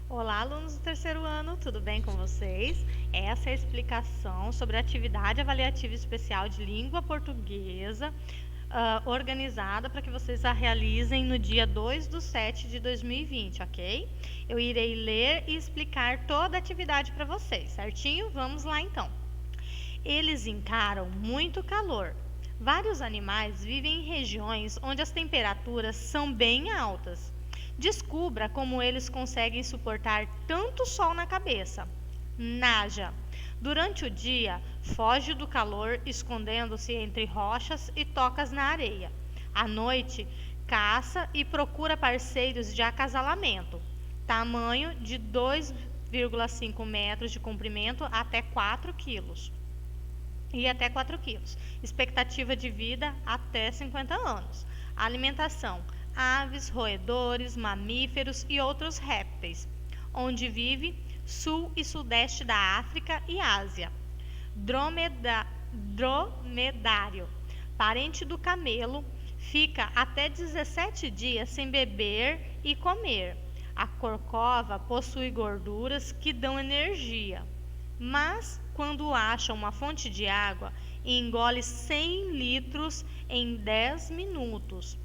Olá, alunos do terceiro ano, tudo bem com vocês? Essa é a explicação sobre a atividade avaliativa especial de língua portuguesa, organizada para que vocês a realizem no dia 2/7 de 2020, ok? Eu irei ler e explicar toda a atividade para vocês, certinho? Vamos lá então. Eles encaram muito calor. Vários animais vivem em regiões onde as temperaturas são bem altas. Descubra como eles conseguem suportar tanto sol na cabeça. Naja. Durante o dia, foge do calor escondendo-se entre rochas e tocas na areia. À noite, caça e procura parceiros de acasalamento. Tamanho de 2,5 metros de comprimento até 4 quilos e até 4 quilos. Expectativa de vida até 50 anos. Alimentação: aves, roedores, mamíferos e outros répteis. Onde vive: sul e sudeste da África e Ásia. Dromedário: parente do camelo, fica até 17 dias sem beber e comer. A corcova possui gorduras que dão energia, mas quando acha uma fonte de água, engole 100 litros em 10 minutos.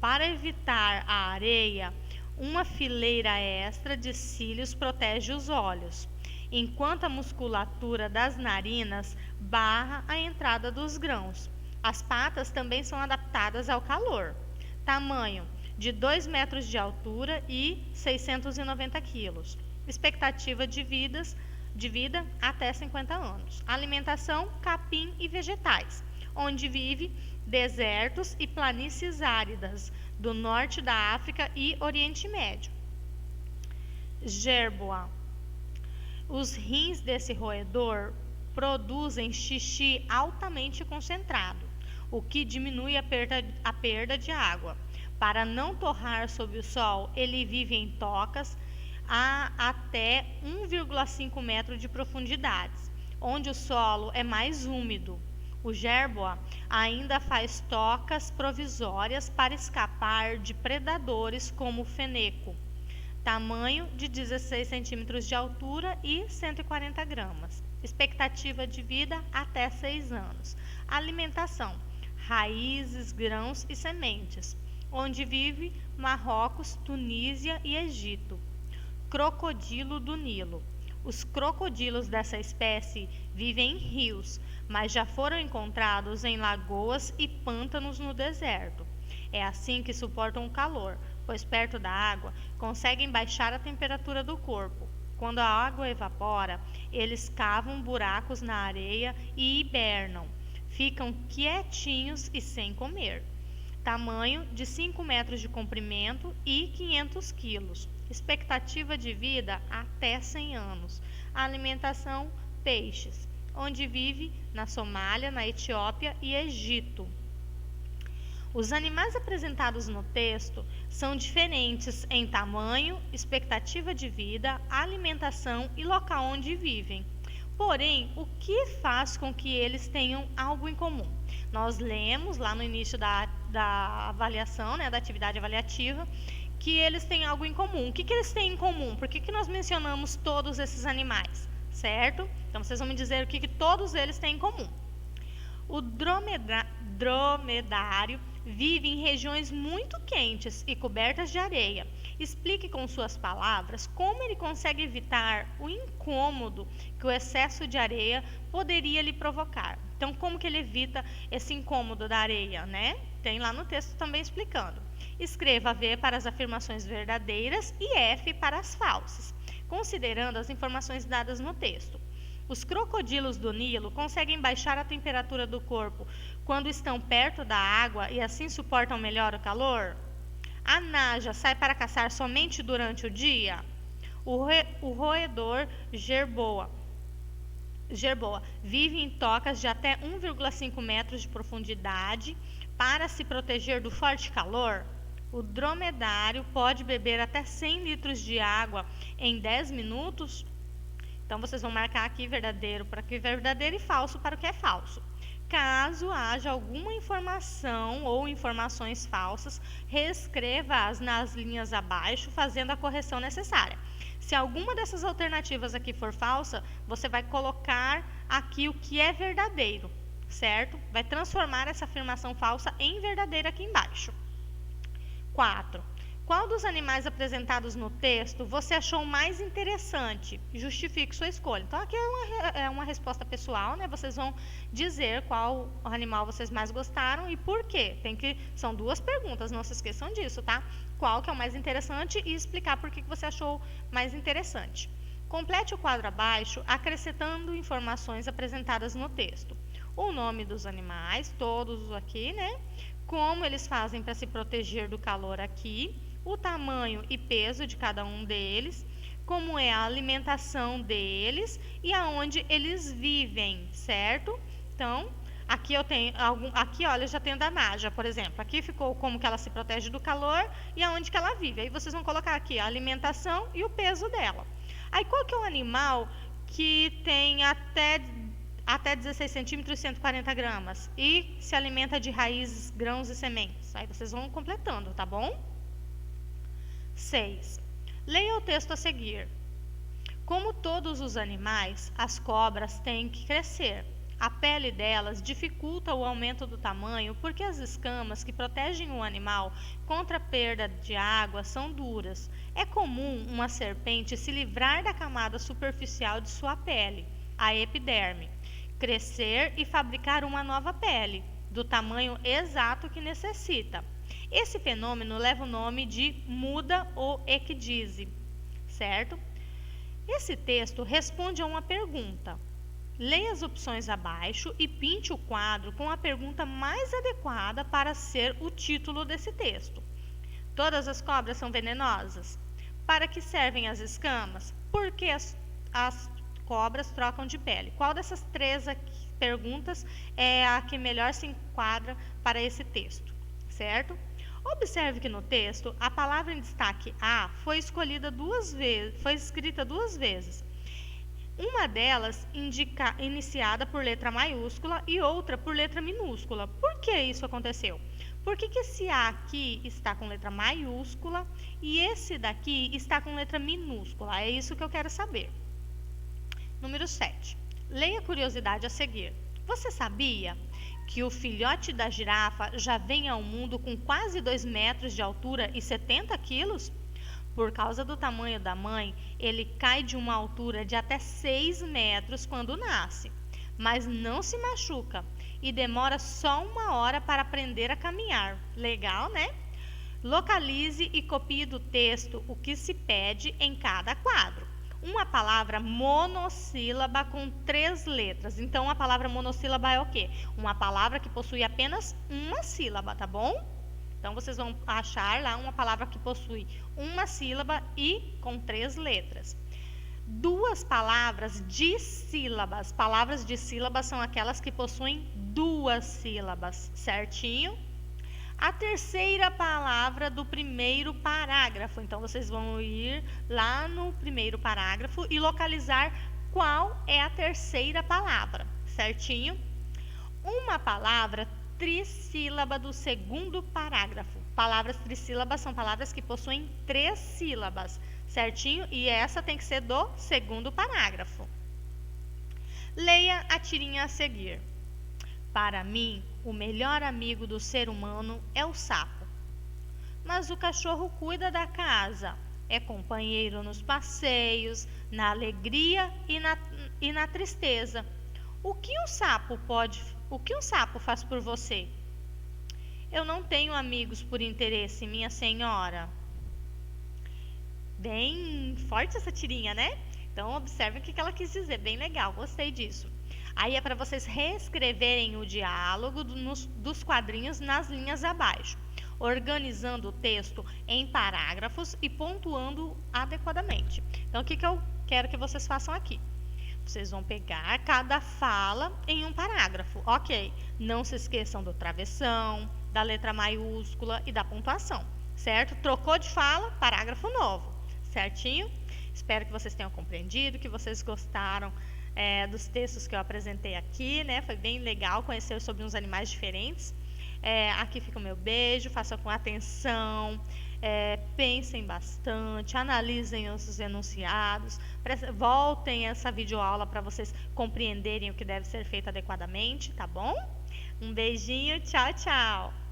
Para evitar a areia, uma fileira extra de cílios protege os olhos, enquanto a musculatura das narinas barra a entrada dos grãos. As patas também são adaptadas ao calor. Tamanho: de 2 metros de altura e 690 quilos. Expectativa de vida até 50 anos. Alimentação: capim e vegetais. Onde vive: desertos e planícies áridas do norte da África e Oriente Médio. Jerboa: os rins desse roedor produzem xixi altamente concentrado, o que diminui a perda de água. Para não torrar sob o sol, ele vive em tocas a até 1,5 metro de profundidade, onde o solo é mais úmido. O jerboa ainda faz tocas provisórias para escapar de predadores como o feneco. Tamanho: de 16 centímetros de altura e 140 gramas. Expectativa de vida até 6 anos. Alimentação: raízes, grãos e sementes. Onde vive: Marrocos, Tunísia e Egito. Crocodilo do Nilo: os crocodilos dessa espécie vivem em rios, mas já foram encontrados em lagoas e pântanos no deserto. É assim que suportam o calor, pois perto da água conseguem baixar a temperatura do corpo. Quando a água evapora, eles cavam buracos na areia e hibernam. Ficam quietinhos e sem comer. Tamanho: de 5 metros de comprimento e 500 quilos. Expectativa de vida até 100 anos. Alimentação: peixes. Onde vive: na Somália, na Etiópia e Egito. Os animais apresentados no texto são diferentes em tamanho, expectativa de vida, alimentação e local onde vivem. Porém, o que faz com que eles tenham algo em comum? Nós lemos lá no início da avaliação, da atividade avaliativa, que eles têm algo em comum. O que eles têm em comum? Por que nós mencionamos todos esses animais? Certo? Então, vocês vão me dizer o que todos eles têm em comum. O dromedário vive em regiões muito quentes e cobertas de areia. Explique com suas palavras como ele consegue evitar o incômodo que o excesso de areia poderia lhe provocar. Então, como que ele evita esse incômodo da areia, Tem lá no texto também explicando. Escreva V para as afirmações verdadeiras e F para as falsas, considerando as informações dadas no texto. Os crocodilos do Nilo conseguem baixar a temperatura do corpo quando estão perto da água e assim suportam melhor o calor? A naja sai para caçar somente durante o dia? O roedor jerboa vive em tocas de até 1,5 metros de profundidade para se proteger do forte calor? O dromedário pode beber até 100 litros de água em 10 minutos? Então, vocês vão marcar aqui verdadeiro para o que é verdadeiro e falso para o que é falso. Caso haja alguma informação ou informações falsas, reescreva-as nas linhas abaixo, fazendo a correção necessária. Se alguma dessas alternativas aqui for falsa, você vai colocar aqui o que é verdadeiro, certo? Vai transformar essa afirmação falsa em verdadeira aqui embaixo. 4. Qual dos animais apresentados no texto você achou mais interessante? Justifique sua escolha. Então, aqui é uma resposta pessoal, né? Vocês vão dizer qual animal vocês mais gostaram e por quê. São 2 perguntas, não se esqueçam disso, tá? Qual que é o mais interessante e explicar por que você achou mais interessante. Complete o quadro abaixo, acrescentando informações apresentadas no texto. O nome dos animais, todos aqui, né? Como eles fazem para se proteger do calor aqui, o tamanho e peso de cada um deles, como é a alimentação deles e aonde eles vivem, certo? Então, aqui eu tenho olha, eu já tenho da Nádia, por exemplo. Aqui ficou como que ela se protege do calor e aonde que ela vive. Aí vocês vão colocar aqui a alimentação e o peso dela. Aí qual que é o animal que tem até 16 centímetros e 140 gramas e se alimenta de raízes, grãos e sementes? Aí vocês vão completando, tá bom? 6. Leia o texto a seguir. Como todos os animais, as cobras têm que crescer. A pele delas dificulta o aumento do tamanho porque as escamas que protegem o animal contra a perda de água são duras. É comum uma serpente se livrar da camada superficial de sua pele, a epiderme, crescer e fabricar uma nova pele, do tamanho exato que necessita. Esse fenômeno leva o nome de muda ou ecdise, certo? Esse texto responde a uma pergunta. Leia as opções abaixo e pinte o quadro com a pergunta mais adequada para ser o título desse texto. Todas as cobras são venenosas? Para que servem as escamas? Por que as cobras trocam de pele? Qual dessas 3 perguntas é a que melhor se enquadra para esse texto, certo? Observe que no texto a palavra em destaque A foi escrita 2 vezes. Uma delas iniciada por letra maiúscula e outra por letra minúscula. Por que isso aconteceu? Por que esse A aqui está com letra maiúscula e esse daqui está com letra minúscula? É isso que eu quero saber. Número 7. Leia a curiosidade a seguir. Você sabia que o filhote da girafa já vem ao mundo com quase 2 metros de altura e 70 quilos? Por causa do tamanho da mãe, ele cai de uma altura de até 6 metros quando nasce, mas não se machuca e demora só 1 hora para aprender a caminhar. Legal, né? Localize e copie do texto o que se pede em cada quadro. Uma palavra monossílaba com 3 letras. Então, a palavra monossílaba é o quê? Uma palavra que possui apenas uma sílaba, tá bom? Então, vocês vão achar lá uma palavra que possui uma sílaba e com 3 letras. 2 palavras dissílabas. Palavras dissílabas são aquelas que possuem 2 sílabas, certinho? A terceira palavra do primeiro parágrafo. Então, vocês vão ir lá no primeiro parágrafo e localizar qual é a terceira palavra, certinho? Uma palavra trissílaba do segundo parágrafo. Palavras trissílabas são palavras que possuem 3 sílabas, certinho? E essa tem que ser do segundo parágrafo. Leia a tirinha a seguir. Para mim, o melhor amigo do ser humano é o sapo. Mas o cachorro cuida da casa, é companheiro nos passeios, na alegria e na tristeza. O que um sapo faz por você? Eu não tenho amigos por interesse, minha senhora. Bem forte essa tirinha, né? Então, observe o que ela quis dizer. Bem legal, gostei disso. Aí é para vocês reescreverem o diálogo dos quadrinhos nas linhas abaixo, organizando o texto em parágrafos e pontuando adequadamente. Então, o que eu quero que vocês façam aqui? Vocês vão pegar cada fala em um parágrafo, ok? Não se esqueçam do travessão, da letra maiúscula e da pontuação, certo? Trocou de fala, parágrafo novo, certinho? Espero que vocês tenham compreendido, que vocês gostaram dos textos que eu apresentei aqui, né? Foi bem legal conhecer sobre uns animais diferentes. Aqui fica o meu beijo, faça com atenção, Pensem bastante, analisem os enunciados, voltem essa videoaula para vocês compreenderem o que deve ser feito adequadamente, tá bom? Um beijinho, tchau, tchau!